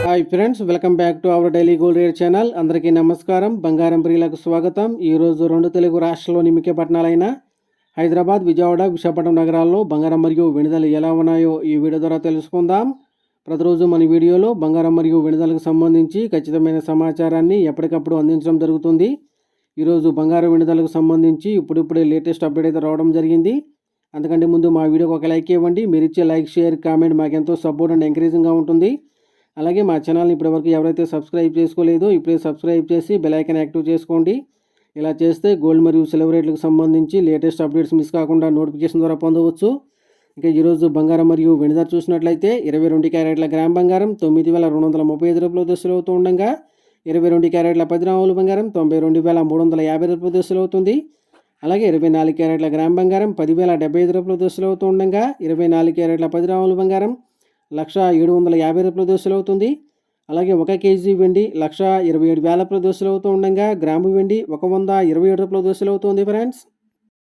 Hi friends, welcome back to our daily gold rate channel. అందరికీ నమస్కారం. బంగారం ప్రియులకు స్వాగతం. ఈరోజు రెండు తెలుగు రాష్ట్రాల్లోని ముఖ్య పట్టణాలైన హైదరాబాద్, విజయవాడ, విశాఖపట్నం నగరాల్లో బంగారం మరియు వెనుదలు ఎలా ఉన్నాయో ఈ వీడియో ద్వారా తెలుసుకుందాం. ప్రతిరోజు మన వీడియోలో బంగారం మరియు వెనుదలకు సంబంధించి ఖచ్చితమైన సమాచారాన్ని ఎప్పటికప్పుడు అందించడం జరుగుతుంది. ఈరోజు బంగారం వెనుదలకు సంబంధించి ఇప్పుడిప్పుడే లేటెస్ట్ అప్డేట్ అయితే రావడం జరిగింది. అందుకంటే ముందు మా వీడియోకి ఒక లైక్ ఇవ్వండి. మీరు ఇచ్చే లైక్, షేర్, కామెంట్ మాకెంతో సపోర్ట్ అండ్ ఎంకరేజింగ్గా ఉంటుంది. అలాగే మా ఛానల్ని ఇప్పటివరకు ఎవరైతే సబ్స్క్రైబ్ చేసుకోలేదో ఇప్పుడే సబ్స్క్రైబ్ చేసి బెల్ ఐకాన్ యాక్టివ్ చేసుకోండి. ఇలా చేస్తే గోల్డ్ మరియు సిల్వర్ రేట్లకు సంబంధించి లేటెస్ట్ అప్డేట్స్ మిస్ కాకుండా నోటిఫికేషన్ ద్వారా పొందవచ్చు. ఇంకా ఈరోజు బంగారం మరియు వెండి ధర చూసినట్లయితే 22 క్యారెట్ల గ్రామ్ బంగారం 9,235 రూపాయల దశలు అవుతూ ఉండగా 22 క్యారెట్ల 10 గ్రాముల బంగారం 92,350 రూపాయల దశలు అవుతుంది. అలాగే 24 క్యారెట్ల గ్రామ్ బంగారం 10,075 రూపాయల దశలు అవుతూ ఉండగా 24 క్యారెట్ల 10 గ్రాముల బంగారం 1,750 రూపాయల దశలు అవుతుంది. అలాగే 1 కేజీ వెండి 1,27,000 రూపాయల దశలు అవుతూ ఉండగా గ్రాము వెండి 127 రూపాయల దశలు అవుతుంది ఫ్రెండ్స్.